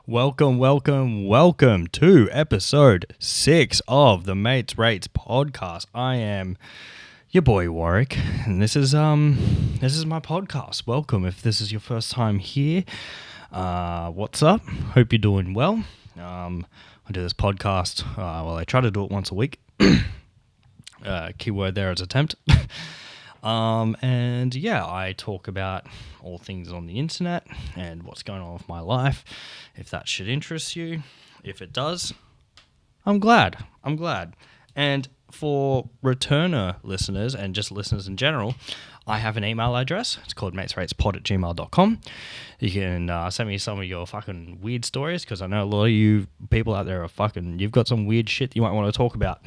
Welcome to episode 6 of the Mates Rates podcast. I am your boy Warwick, and this is my podcast. Welcome if this is your first time here. What's up? Hope you're doing well. I do this podcast. I try to do it once a week. Keyword there is attempt. And yeah, I talk about all things on the internet and what's going on with my life. If that should interest you, if it does, I'm glad. And for returner listeners and just listeners in general, I have an email address. It's called matesratespod@gmail.com. You can send me some of your fucking weird stories, because I know a lot of you people out there are you've got some weird shit that you might want to talk about.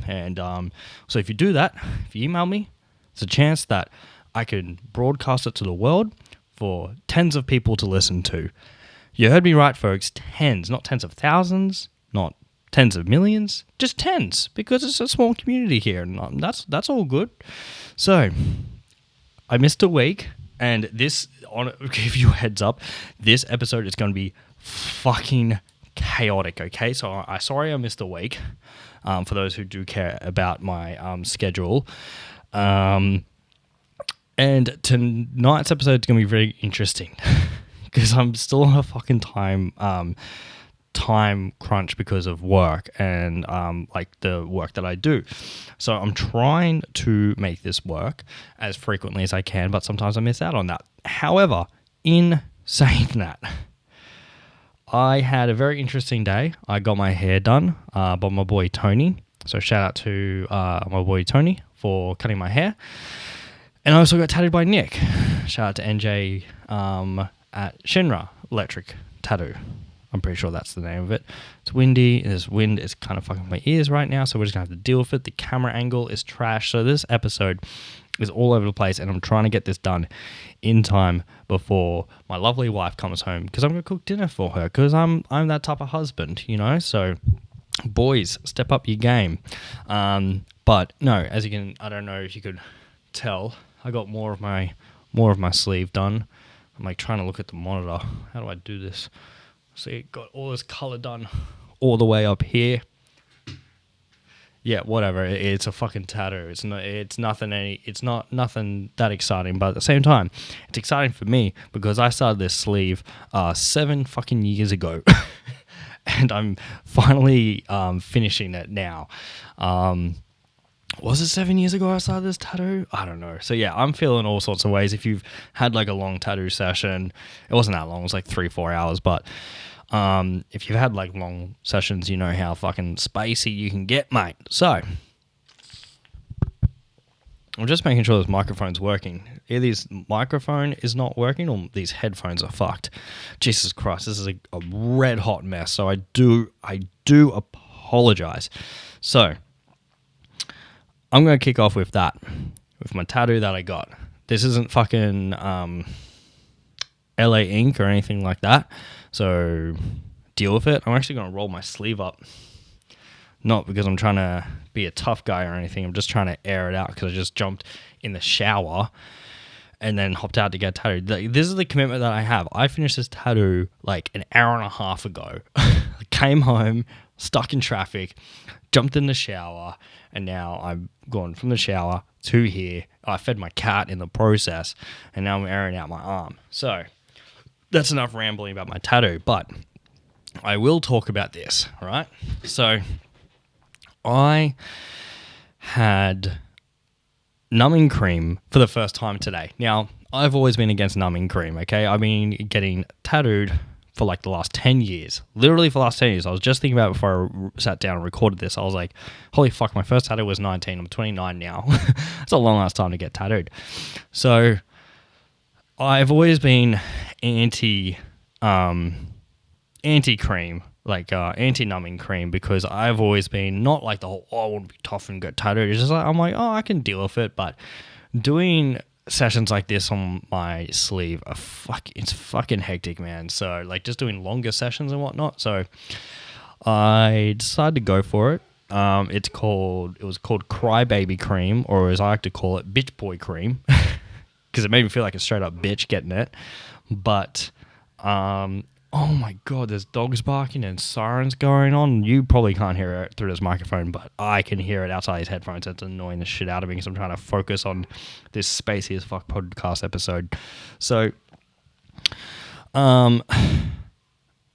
And so if you do that, if you email me, it's a chance that I can broadcast it to the world for tens of people to listen to. You heard me right, folks. Tens, not tens of thousands, not tens of millions, just tens, because it's a small community here, and that's all good. So, I missed a week, and give you a heads up, this episode is going to be fucking chaotic, okay? So, sorry I missed a week, for those who do care about my schedule. And tonight's episode is going to be very interesting because I'm still on a fucking time crunch because of work and like the work that I do. So I'm trying to make this work as frequently as I can, but sometimes I miss out on that. However, in saying that, I had a very interesting day. I got my hair done by my boy Tony. So shout out to my boy Tony for cutting my hair. And I also got tattooed by Nick. Shout out to NJ at Shinra Electric Tattoo. I'm pretty sure that's the name of it. It's windy. This wind is kind of fucking my ears right now, so we're just going to have to deal with it. The camera angle is trash. So this episode is all over the place, and I'm trying to get this done in time before my lovely wife comes home, because I'm going to cook dinner for her, because I'm that type of husband, you know? So boys, step up your game. But no, as you can, I don't know if you could tell, I got more of my sleeve done. I'm like trying to look at the monitor. How do I do this? See, got all this color done all the way up here. Yeah, whatever. It's a fucking tattoo. It's not nothing that exciting, but at the same time, it's exciting for me because I started this sleeve 7 fucking years ago. And I'm finally finishing it now. Was it 7 years ago I started this tattoo? I don't know. So yeah, I'm feeling all sorts of ways. If you've had like a long tattoo session, it wasn't that long. It was like 3-4 hours. But if you've had like long sessions, you know how fucking spacey you can get, mate. So I'm just making sure this microphone's working. Either this microphone is not working or these headphones are fucked. Jesus Christ, this is a red hot mess. So I do apologize. So I'm going to kick off with that, with my tattoo that I got. This isn't fucking LA ink or anything like that. So deal with it. I'm actually going to roll my sleeve up. Not because I'm trying to be a tough guy or anything. I'm just trying to air it out because I just jumped in the shower and then hopped out to get tattooed. This is the commitment that I have. I finished this tattoo like an hour and a half ago. I came home, stuck in traffic, jumped in the shower, and now I'm gone from the shower to here. I fed my cat in the process, and now I'm airing out my arm. So that's enough rambling about my tattoo, but I will talk about this, all right? So I had numbing cream for the first time today. Now, I've always been against numbing cream, okay? I've been getting tattooed for like the last 10 years. Literally for the last 10 years. I was just thinking about it before I sat down and recorded this. I was like, holy fuck, my first tattoo was 19. I'm 29 now. It's a long ass time to get tattooed. So I've always been anti-cream, like anti-numbing cream, because I've always been not like the whole, I want to be tough and get tattooed. It's just like, I'm like, I can deal with it. But doing sessions like this on my sleeve are it's fucking hectic, man. So like just doing longer sessions and whatnot. So I decided to go for it. It was called Crybaby Cream, or as I like to call it, Bitch Boy Cream, because it made me feel like a straight up bitch getting it. But Oh my god, there's dogs barking and sirens going on. You probably can't hear it through this microphone, but I can hear it outside these headphones. It's annoying the shit out of me because I'm trying to focus on this spacey as fuck podcast episode. So,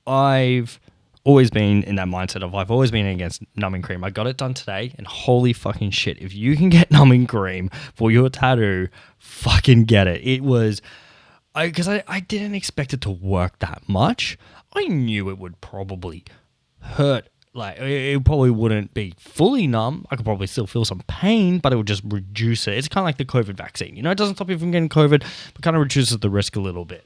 I've always been in that mindset of I've always been against numbing cream. I got it done today, and holy fucking shit, if you can get numbing cream for your tattoo, fucking get it. It was... Because I didn't expect it to work that much. I knew it would probably hurt. Like, it probably wouldn't be fully numb. I could probably still feel some pain, but it would just reduce it. It's kind of like the COVID vaccine. You know, it doesn't stop you from getting COVID, but kind of reduces the risk a little bit.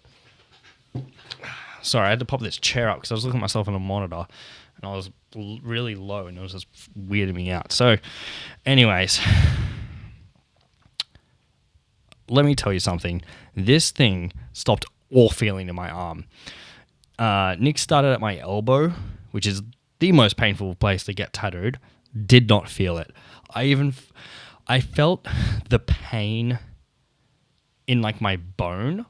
Sorry, I had to pop this chair up because I was looking at myself on a monitor, and I was really low, and it was just weirding me out. So, anyways... Let me tell you something. This thing stopped all feeling in my arm. Nick started at my elbow, which is the most painful place to get tattooed. Did not feel it. I felt the pain in like my bone,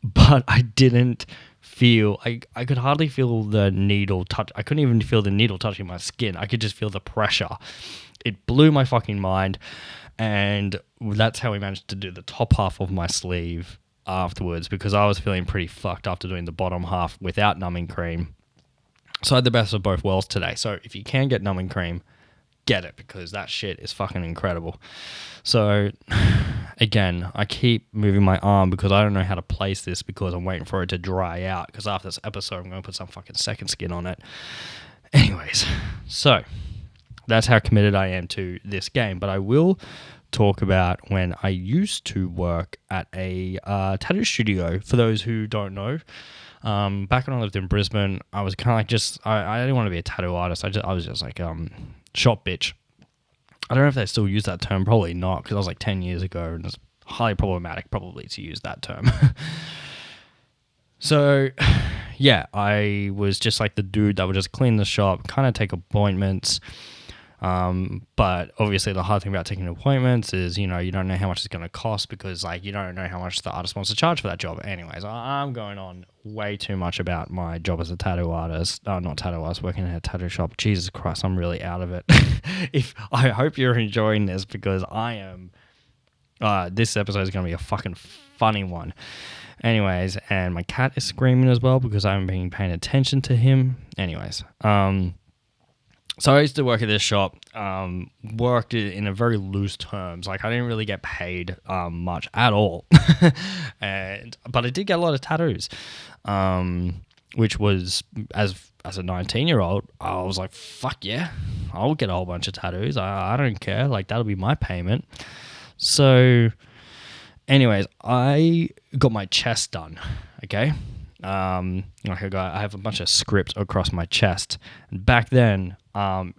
but I didn't feel... I could hardly feel the needle touch. I couldn't even feel the needle touching my skin. I could just feel the pressure. It blew my fucking mind. And that's how we managed to do the top half of my sleeve afterwards, because I was feeling pretty fucked after doing the bottom half without numbing cream. So I had the best of both worlds today. So if you can get numbing cream, get it, because that shit is fucking incredible. So again, I keep moving my arm because I don't know how to place this, because I'm waiting for it to dry out, because after this episode I'm going to put some fucking second skin on it. Anyways, so... that's how committed I am to this game. But I will talk about when I used to work at a tattoo studio. For those who don't know, back when I lived in Brisbane, I was kind of like I didn't want to be a tattoo artist. I was just like shop bitch. I don't know if they still use that term. Probably not, because that was like 10 years ago, and it's highly problematic probably to use that term. So, yeah, I was just like the dude that would just clean the shop, kind of take appointments. But obviously the hard thing about taking appointments is, you know, you don't know how much it's going to cost, because like you don't know how much the artist wants to charge for that job. Anyways, I'm going on way too much about my job as a tattoo artist. Not tattoo artist, working in a tattoo shop. Jesus Christ, I'm really out of it. I hope you're enjoying this, because I am. This episode is going to be a fucking funny one. Anyways, and my cat is screaming as well because I haven't been paying attention to him. Anyways, so I used to work at this shop, worked in a very loose terms. Like, I didn't really get paid much at all. But I did get a lot of tattoos, which was, as a 19-year-old, I was like, fuck yeah, I'll get a whole bunch of tattoos. I don't care. Like, that'll be my payment. So, anyways, I got my chest done, okay? Like I have a bunch of script across my chest. And back then,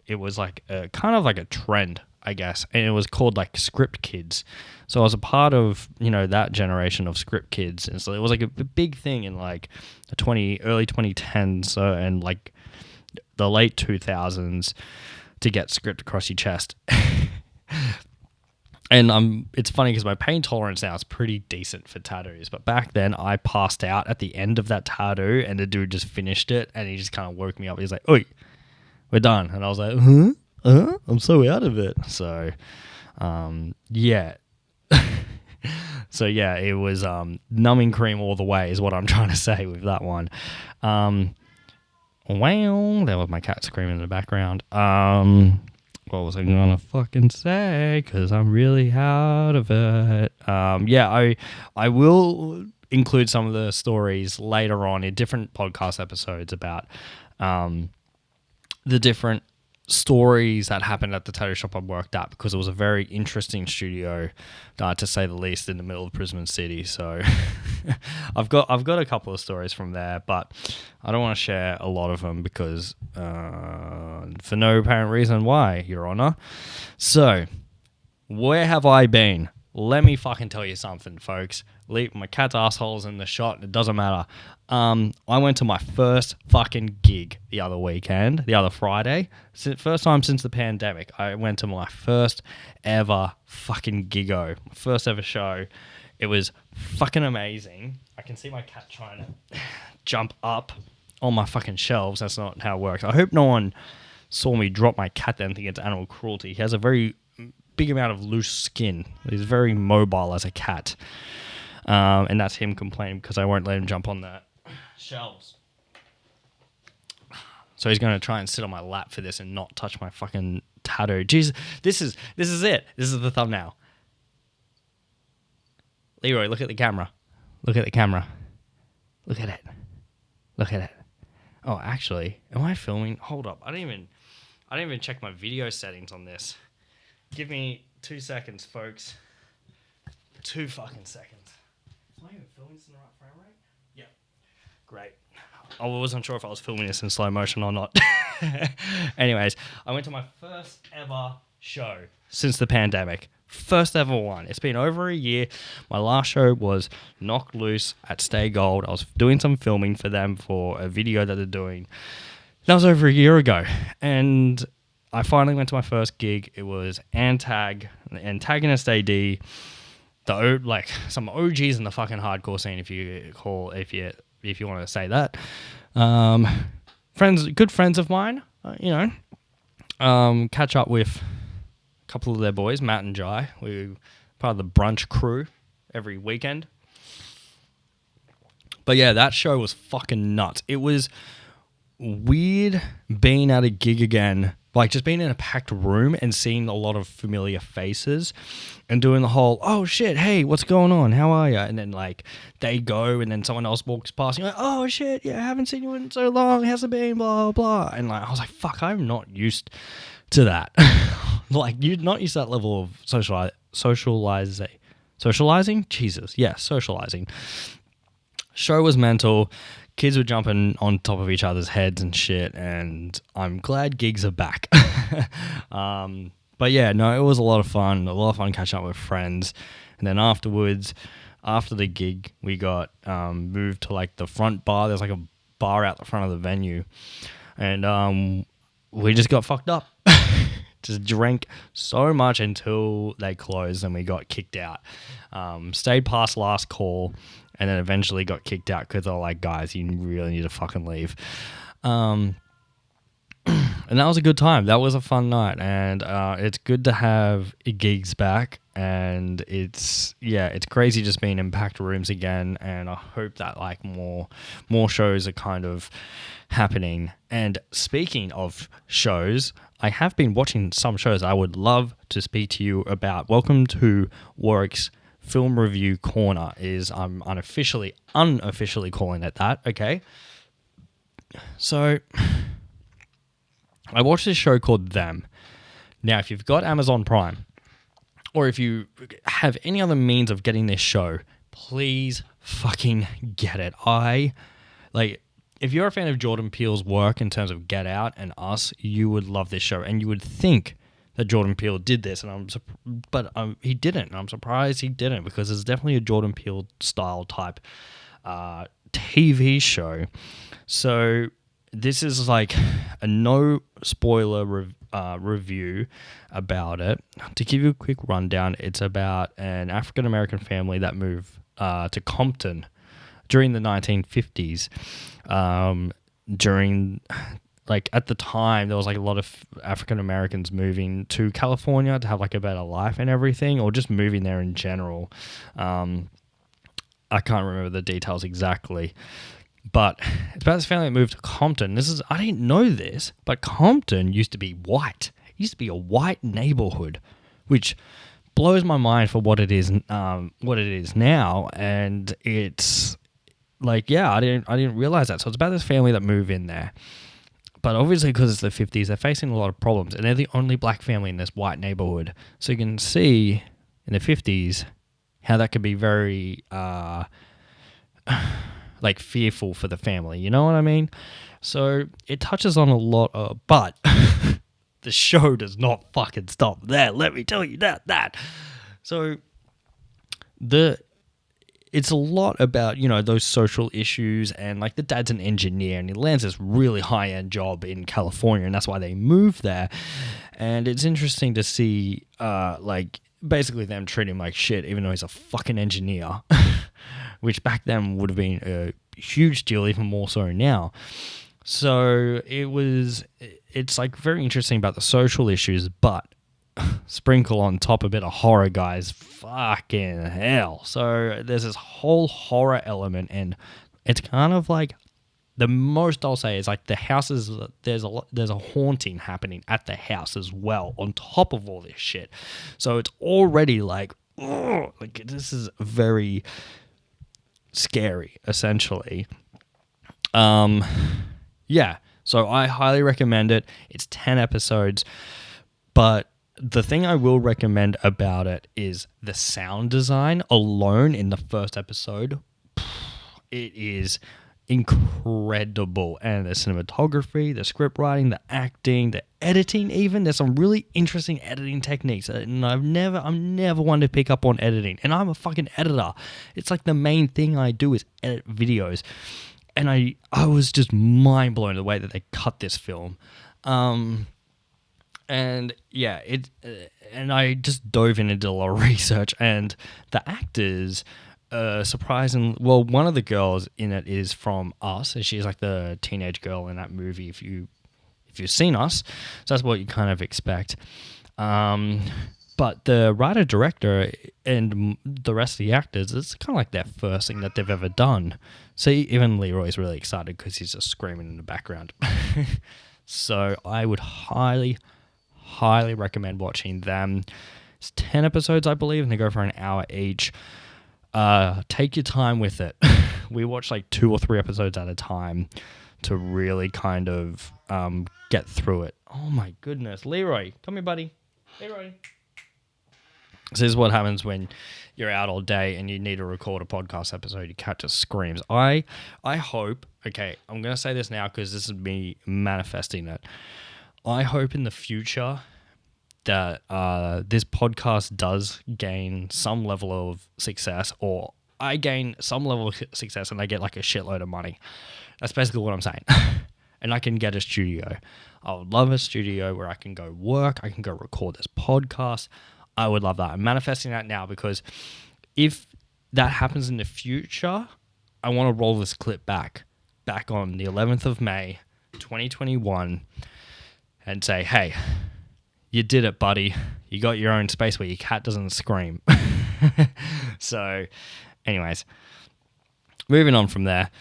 it was like kind of like a trend, I guess, and it was called like script kids. So I was a part of, you know, that generation of script kids, and so it was like a big thing in like the early 2010s and like the late 2000s to get script across your chest. And it's funny because my pain tolerance now is pretty decent for tattoos. But back then, I passed out at the end of that tattoo, and the dude just finished it, and he just kind of woke me up. He's like, "Oi, we're done." And I was like, "Huh? I'm so out of it." So, yeah. So, yeah, it was numbing cream all the way is what I'm trying to say with that one. Wow, there was my cat screaming in the background. What was I gonna fucking say? Because I'm really out of it. Yeah, I will include some of the stories later on in different podcast episodes about the different stories that happened at the tattoo shop I worked at, because it was a very interesting studio, to say the least, in the middle of Brisbane City. So I've got a couple of stories from there, but I don't want to share a lot of them because for no apparent reason why, Your Honor. So where have I been? Let me fucking tell you something, folks. Leave my cat's asshole's in the shot. It doesn't matter. I went to my first fucking gig the other Friday. First time since the pandemic. I went to my first ever fucking giggo. First ever show. It was fucking amazing. I can see my cat trying to jump up on my fucking shelves. That's not how it works. I hope no one saw me drop my cat there and think it's animal cruelty. He has a very big amount of loose skin. He's very mobile as a cat. And that's him complaining because I won't let him jump on the shelves. So he's going to try and sit on my lap for this and not touch my fucking tattoo. Jesus, this is it. This is the thumbnail. Leroy, look at the camera. Look at the camera. Look at it. Look at it. Oh, actually, am I filming? Hold up. I didn't even check my video settings on this. Give me 2 seconds, folks. 2 fucking seconds. Am I even filming this in the right frame rate? Yeah. Great. I wasn't sure if I was filming this in slow motion or not. Anyways, I went to my first ever show since the pandemic. First ever one. It's been over a year. My last show was Knocked Loose at Stay Gold. I was doing some filming for them for a video that they're doing. That was over a year ago. And I finally went to my first gig. It was Antagonist AD. Some OGs in the fucking hardcore scene, if you want to say that. Good friends of mine, catch up with a couple of their boys, Matt and Jai. We were part of the brunch crew every weekend. But yeah, that show was fucking nuts. It was weird being at a gig again, like just being in a packed room and seeing a lot of familiar faces and doing the whole, oh shit, hey, what's going on? How are you? And then like they go and then someone else walks past and you're like, oh shit, yeah, I haven't seen you in so long. How's it been? Blah, blah. And like, I was like, fuck, I'm not used to that. Like, you're not used to that level of socializing? Jesus. Yeah, socializing. Show was mental. Kids were jumping on top of each other's heads and shit, and I'm glad gigs are back. But yeah, no, it was a lot of fun catching up with friends. And then afterwards, after the gig, we got moved to like the front bar. There's like a bar out the front of the venue. And we just got fucked up. Just drank so much until they closed and we got kicked out. Stayed past last call and then eventually got kicked out because they're like, guys, you really need to fucking leave. And that was a good time. That was a fun night. And it's good to have gigs back. And it's crazy just being in packed rooms again. And I hope that like more shows are kind of happening. And speaking of shows, I have been watching some shows I would love to speak to you about. Welcome to Warwick's Film Review Corner. I'm unofficially calling it that, okay? So, I watched this show called Them. Now, if you've got Amazon Prime, or if you have any other means of getting this show, please fucking get it. If you're a fan of Jordan Peele's work in terms of Get Out and Us, you would love this show. And you would think that Jordan Peele did this, but he didn't. And I'm surprised he didn't, because it's definitely a Jordan Peele style type TV show. So this is like a no spoiler review about it. To give you a quick rundown, it's about an African American family that moved to Compton during the 1950s. At the time, there was like a lot of African Americans moving to California to have like a better life and everything, or just moving there in general. I can't remember the details exactly, but it's about this family that moved to Compton. I didn't know this, but Compton used to be white. It used to be a white neighborhood, which blows my mind for what it is now. And it's like, yeah, I didn't realize that. So it's about this family that move in there. But obviously, because it's the 50s, they're facing a lot of problems. And they're the only black family in this white neighborhood. So you can see in the 50s how that could be very, fearful for the family. You know what I mean? So it touches on a lot of... But the show does not fucking stop there. Let me tell you that. So it's a lot about, those social issues, and like the dad's an engineer and he lands this really high-end job in California, and that's why they moved there. And it's interesting to see, basically them treating him like shit, even though he's a fucking engineer, which back then would have been a huge deal, even more so now. So it's like very interesting about the social issues, but sprinkle on top a bit of horror, guys. Fucking hell. So there's this whole horror element, and it's kind of like the most I'll say is like the house is there's a haunting happening at the house as well on top of all this shit. So it's already like, ugh, like this is very scary, essentially. Yeah. So I highly recommend it. It's 10 episodes, but the thing I will recommend about it is the sound design alone in the first episode. It is incredible. And the cinematography, the script writing, the acting, the editing even. There's some really interesting editing techniques. And I'm never one to pick up on editing. And I'm a fucking editor. It's like the main thing I do is edit videos. And I was just mind blown the way that they cut this film. And yeah, and I just dove in and did a lot of research, and the actors, surprisingly, well, one of the girls in it is from Us, and she's like the teenage girl in that movie. If you've seen Us, so that's what you kind of expect. But the writer director and the rest of the actors, it's kind of like their first thing that they've ever done. So even Leroy's really excited because he's just screaming in the background. So I would highly recommend watching them. It's 10 episodes, I believe, and they go for an hour each. Take your time with it. We watch like 2 or 3 episodes at a time to really kind of get through it. Oh my goodness. Leroy, come here, buddy. Leroy. This is what happens when you're out all day and you need to record a podcast episode. Your cat just screams. I hope, okay, I'm going to say this now because this is me manifesting it. I hope in the future that this podcast does gain some level of success, or I gain some level of success and I get like a shitload of money. That's basically what I'm saying. And I can get a studio. I would love a studio where I can go work. I can go record this podcast. I would love that. I'm manifesting that now because if that happens in the future, I want to roll this clip back on the 11th of May, 2021, and say, hey, you did it, buddy. You got your own space where your cat doesn't scream. So, anyways, moving on from there.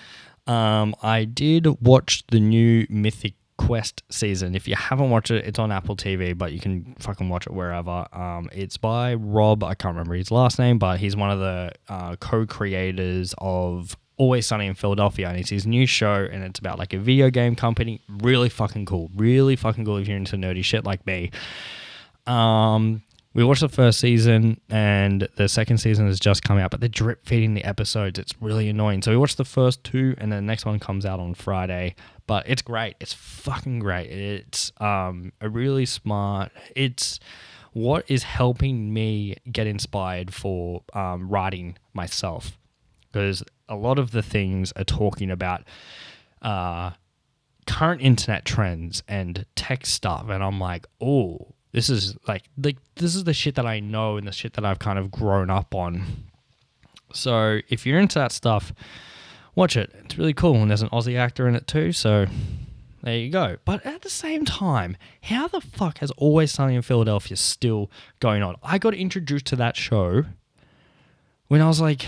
I did watch the new Mythic Quest season. If you haven't watched it, it's on Apple TV, but you can fucking watch it wherever. It's by Rob, I can't remember his last name, but he's one of the co-creators of Always Sunny in Philadelphia, and it's his new show, and it's about like a video game company. Really fucking cool if you're into nerdy shit like me. We watched the first season, and the second season has just come out, but they're drip feeding the episodes. It's really annoying. So we watched the first 2, and then the next one comes out on Friday. But it's great. It's fucking great. It's a really smart. It's what is helping me get inspired for writing myself, because a lot of the things are talking about current internet trends and tech stuff, and I'm like, oh. This is this is the shit that I know and the shit that I've kind of grown up on. So if you're into that stuff, watch it. It's really cool. And there's an Aussie actor in it too. So there you go. But at the same time, how the fuck has Always Sunny in Philadelphia still going on? I got introduced to that show when I was like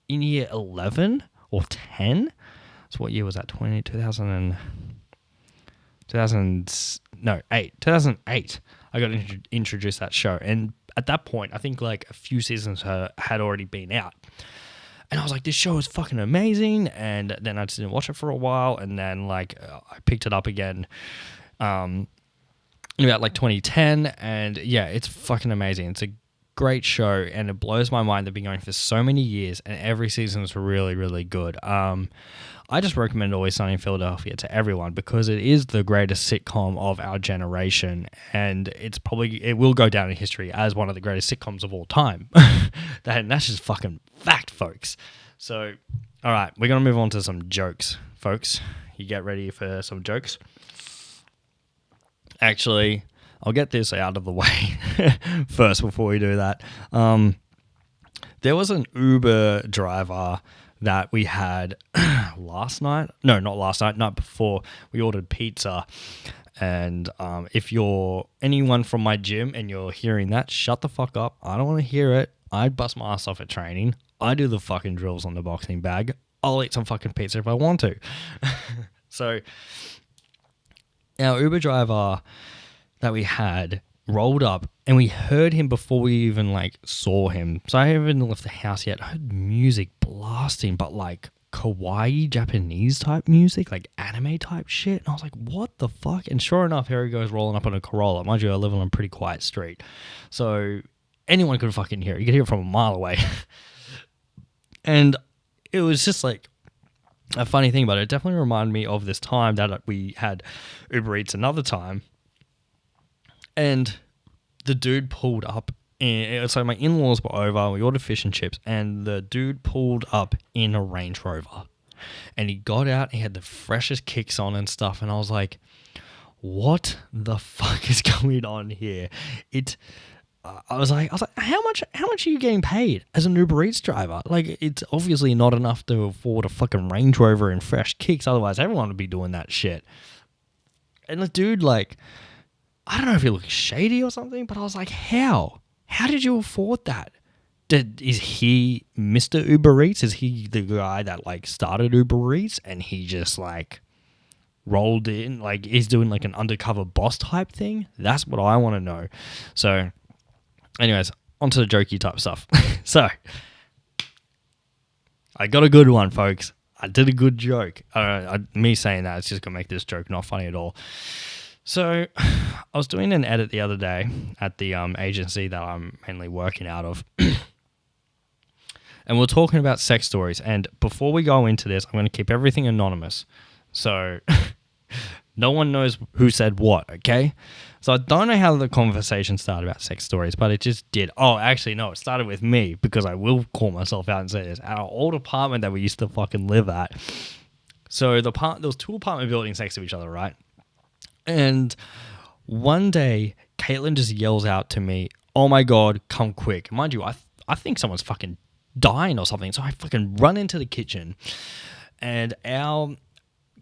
in year 11 or 10. So what year was that? 2008. I got introduced to that show. And at that point, I think like a few seasons had already been out. And I was like, this show is fucking amazing. And then I just didn't watch it for a while. And then like I picked it up again in about like 2010. And yeah, it's fucking amazing. It's a great show. And it blows my mind. They've been going for so many years. And every season is really, really good. I just recommend Always Sunny in Philadelphia to everyone because it is the greatest sitcom of our generation, and it will go down in history as one of the greatest sitcoms of all time. That's just fucking fact, folks. So, all right, we're going to move on to some jokes, folks. You get ready for some jokes? Actually, I'll get this out of the way first before we do that. There was an Uber driver that we had last night. No, not last night. Night before. We ordered pizza. And if you're anyone from my gym and you're hearing that, shut the fuck up. I don't want to hear it. I bust my ass off at training. I do the fucking drills on the boxing bag. I'll eat some fucking pizza if I want to. So our Uber driver that we had rolled up and we heard him before we even saw him. So I haven't left the house yet. I heard music blasting, but kawaii Japanese type music, anime type shit. And I was like, what the fuck? And sure enough, here he goes rolling up on a Corolla. Mind you, I live on a pretty quiet street. So anyone could fucking hear it. You could hear it from a mile away. And it was just a funny thing, but it definitely reminded me of this time that we had Uber Eats another time. And the dude pulled up. So my in-laws were over. We ordered fish and chips. And the dude pulled up in a Range Rover. And he got out. He had the freshest kicks on and stuff. And I was like, what the fuck is going on here? I was like, how much are you getting paid as an Uber Eats driver? It's obviously not enough to afford a fucking Range Rover and fresh kicks. Otherwise, everyone would be doing that shit. And the dude, I don't know if he looked shady or something, but I was like, how? How did you afford that? Is he Mr. Uber Eats? Is he the guy that started Uber Eats and he just rolled in? He's doing an undercover boss type thing? That's what I want to know. So anyways, onto the jokey type stuff. So I got a good one, folks. I did a good joke. Me saying that, it's just going to make this joke not funny at all. So I was doing an edit the other day at the agency that I'm mainly working out of. And we're talking about sex stories. And before we go into this, I'm going to keep everything anonymous. So no one knows who said what, okay? So I don't know how the conversation started about sex stories, but it just did. Oh, actually, no, it started with me because I will call myself out and say this. At our old apartment that we used to fucking live at. So there was 2 apartment buildings next to each other, right? And one day, Caitlin just yells out to me, oh my God, come quick. Mind you, I think someone's fucking dying or something. So I fucking run into the kitchen and our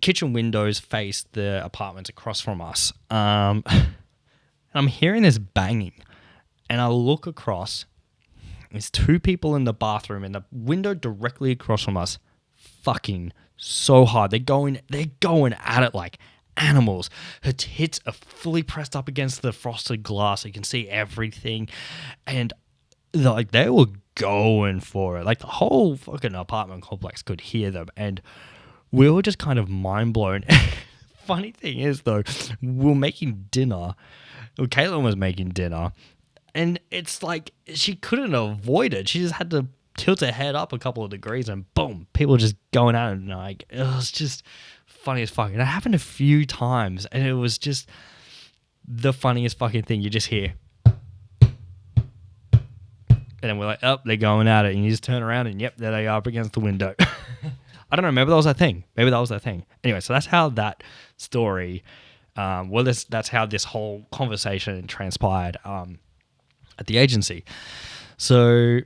kitchen windows face the apartments across from us. And I'm hearing this banging and I look across. There's 2 people in the bathroom and the window directly across from us fucking so hard. They're going at it like animals. Her tits are fully pressed up against the frosted glass. So you can see everything. And they were going for it. The whole fucking apartment complex could hear them. And we were just kind of mind blown. Funny thing is though, we were making dinner. Well, Caitlin was making dinner. And it's she couldn't avoid it. She just had to tilt her head up a couple of degrees and boom, people just going at it. And it was just funny as fuck. And it happened a few times and it was just the funniest fucking thing. You just hear. And then we're like, oh, they're going at it. And you just turn around and yep, there they are up against the window. I don't know. Maybe that was a thing. Anyway, so that's how that story, that's how this whole conversation transpired at the agency. So,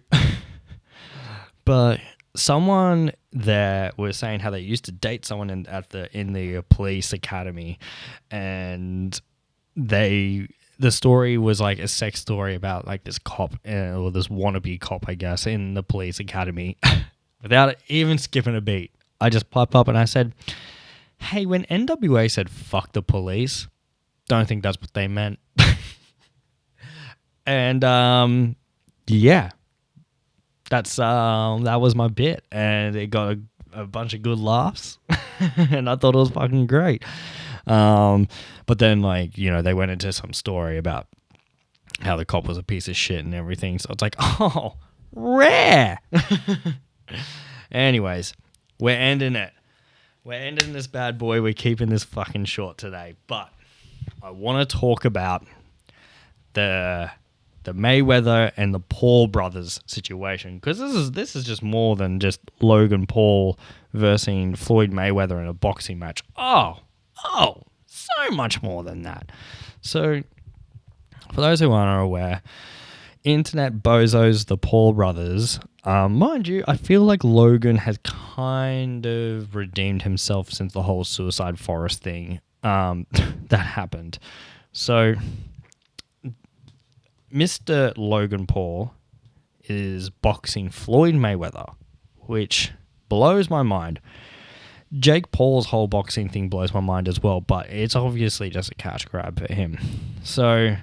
but someone there was saying how they used to date someone in the police academy, and the story was a sex story about this cop or this wannabe cop, I guess, in the police academy. Without even skipping a beat, I just popped up and I said, hey, when NWA said fuck the police, don't think that's what they meant. And yeah, that was my bit, and it got a bunch of good laughs, and I thought it was fucking great. But then they went into some story about how the cop was a piece of shit and everything. So it's oh, rare. Anyways, we're ending it. We're ending this bad boy. We're keeping this fucking short today. But I want to talk about the Mayweather and the Paul brothers situation, because this is just more than just Logan Paul versus Floyd Mayweather in a boxing match. Oh, so much more than that. So, for those who aren't aware, internet bozos, the Paul brothers. Mind you, I feel like Logan has kind of redeemed himself since the whole Suicide Forest thing that happened. So, Mr. Logan Paul is boxing Floyd Mayweather, which blows my mind. Jake Paul's whole boxing thing blows my mind as well, but it's obviously just a cash grab for him. So,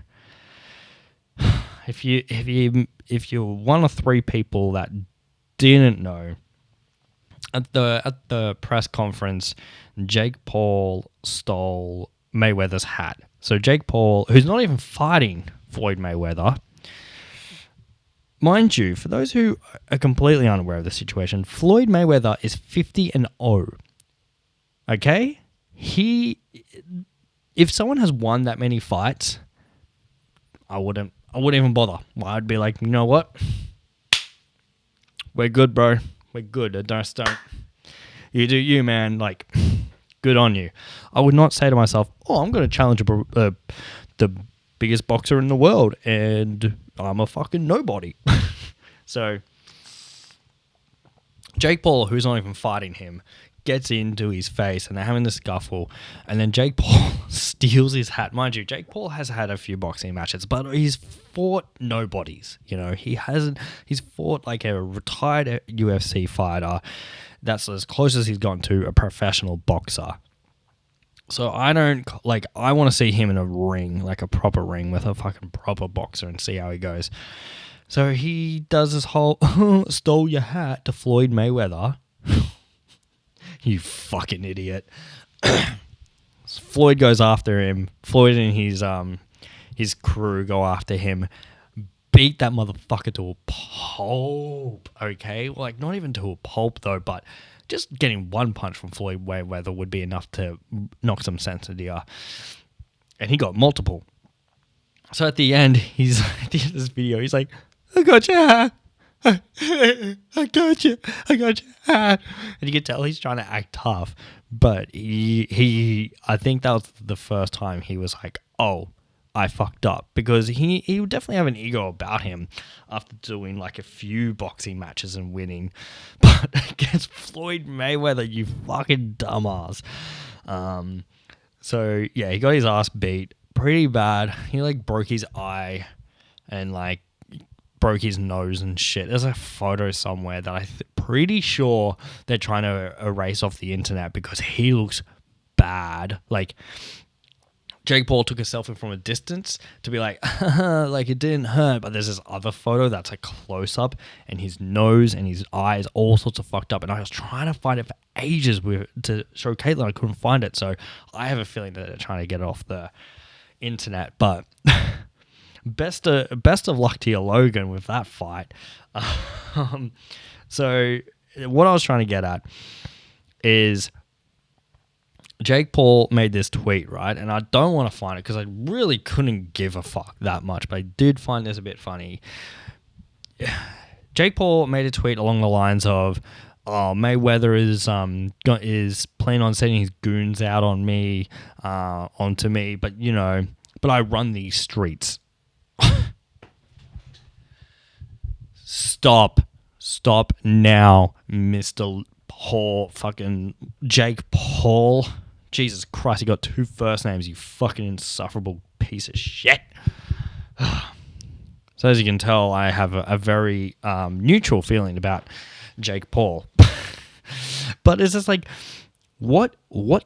if you're one of three people that didn't know, at the press conference, Jake Paul stole Mayweather's hat. So Jake Paul, who's not even fighting Floyd Mayweather, mind you, for those who are completely unaware of the situation, Floyd Mayweather is 50-0. Okay? If someone has won that many fights, I wouldn't even bother. I'd be like, you know what? We're good, bro. We're good. Don't. You do you, man. Like, good on you. I would not say to myself, oh, I'm going to challenge the biggest boxer in the world, and I'm a fucking nobody. So, Jake Paul, who's not even fighting him, gets into his face, and they're having the scuffle, and then Jake Paul steals his hat. Mind you, Jake Paul has had a few boxing matches, but he's fought nobodies. You know, he's fought like a retired UFC fighter. That's as close as he's gotten to a professional boxer. So I want to see him in a ring, like a proper ring with a fucking proper boxer, and see how he goes. So he does this whole stole your hat to Floyd Mayweather. You fucking idiot. Floyd goes after him. Floyd and his crew go after him. Beat that motherfucker to a pulp. Okay? Well, like, not even to a pulp, though, but just getting one punch from Floyd Mayweather would be enough to knock some sense into you. And he got multiple. So at the end, at the end of this video, he's like, I got your hat. I got you. And you can tell he's trying to act tough, but I think that was the first time he was like, oh, I fucked up, because he would definitely have an ego about him after doing like a few boxing matches and winning, but against Floyd Mayweather, you fucking dumbass. So yeah, he got his ass beat pretty bad. He like broke his eye and like broke his nose and shit. There's a photo somewhere that I'm pretty sure they're trying to erase off the internet because he looks bad. Like, Jake Paul took a selfie from a distance to be like, like it didn't hurt, but there's this other photo that's a close-up, and his nose and his eyes all sorts of fucked up, and I was trying to find it for ages to show Caitlin. I couldn't find it, so I have a feeling that they're trying to get it off the internet, but best of luck to you, Logan, with that fight. So what I was trying to get at is Jake Paul made this tweet, right? And I don't want to find it because I really couldn't give a fuck that much, but I did find this a bit funny. Jake Paul made a tweet along the lines of, oh, Mayweather is planning on sending his goons out on me, onto me, but I run these streets. Stop now, Mr. Paul, fucking Jake Paul. Jesus Christ, he got two first names, you fucking insufferable piece of shit. So as you can tell, I have a very neutral feeling about Jake Paul. But it's just like, what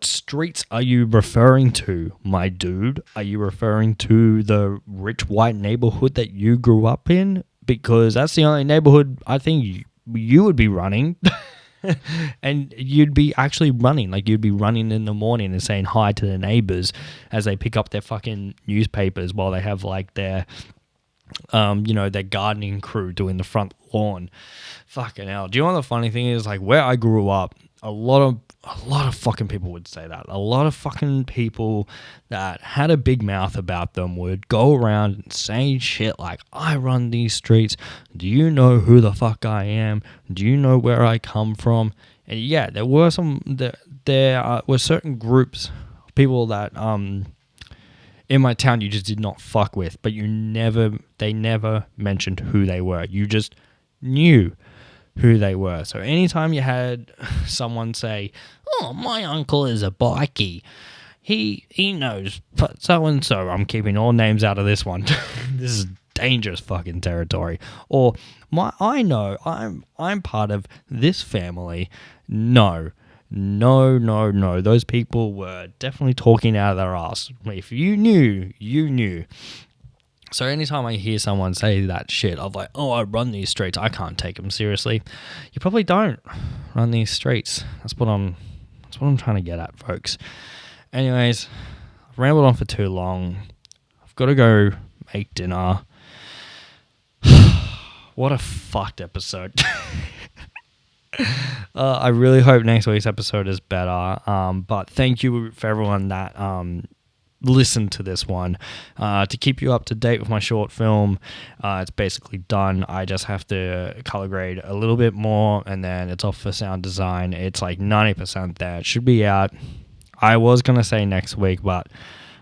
streets are you referring to, my dude? Are you referring to the rich white neighborhood that you grew up in? Because that's the only neighborhood I think you would be running. And you'd be actually running, like you'd be running in the morning and saying hi to the neighbors as they pick up their fucking newspapers while they have like their their gardening crew doing the front lawn. Fucking hell. Do you know what the funny thing is? Like, where I grew up, a lot of fucking people would say that. A lot of fucking people that had a big mouth about them would go around and say shit like, I run these streets. Do you know who the fuck I am? Do you know where I come from? And yeah, there were certain groups, people that in my town you just did not fuck with, but they never mentioned who they were. You just knew who they were. So anytime you had someone say, "Oh, my uncle is a bikie. He knows so and so." I'm keeping all names out of this one. This is dangerous fucking territory. Or I know I'm part of this family. No. Those people were definitely talking out of their ass. If you knew, you knew. So anytime I hear someone say that shit of like, "Oh, I run these streets," I can't take them seriously. You probably don't run these streets. That's what I'm trying to get at, folks. Anyways, I've rambled on for too long. I've got to go make dinner. What a fucked episode. I really hope next week's episode is better. But thank you for everyone that listened to this one. To keep you up to date with my short film, it's basically done. I just have to color grade a little bit more, and then it's off for sound design. It's like 90% there. It should be out. I was going to say next week, but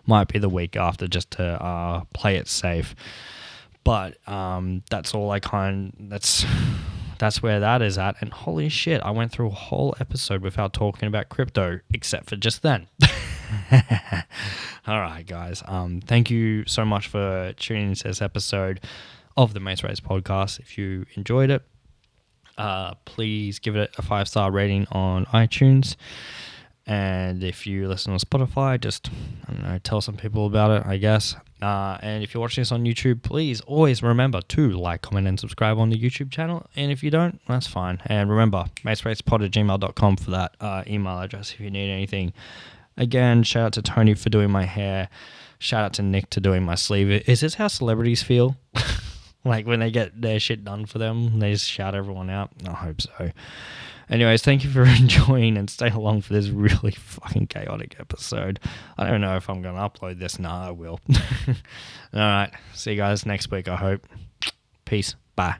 might be the week after just to play it safe. But that's all that's where that is at. And holy shit, I went through a whole episode without talking about crypto, except for just then. All right, guys. Thank you so much for tuning into this episode of the Mates Race podcast. If you enjoyed it, please give it a 5-star rating on iTunes. And if you listen on Spotify, just, I don't know, tell some people about it, I guess. And if you're watching this on YouTube, please always remember to like, comment, and subscribe on the YouTube channel. And if you don't, that's fine. And remember, matesracepod@gmail.com for that email address if you need anything. Again, shout out to Tony for doing my hair. Shout out to Nick to doing my sleeve. Is this how celebrities feel? Like when they get their shit done for them, they just shout everyone out? I hope so. Anyways, thank you for enjoying and staying along for this really fucking chaotic episode. I don't know if I'm going to upload this. Nah, I will. All right. See you guys next week, I hope. Peace. Bye.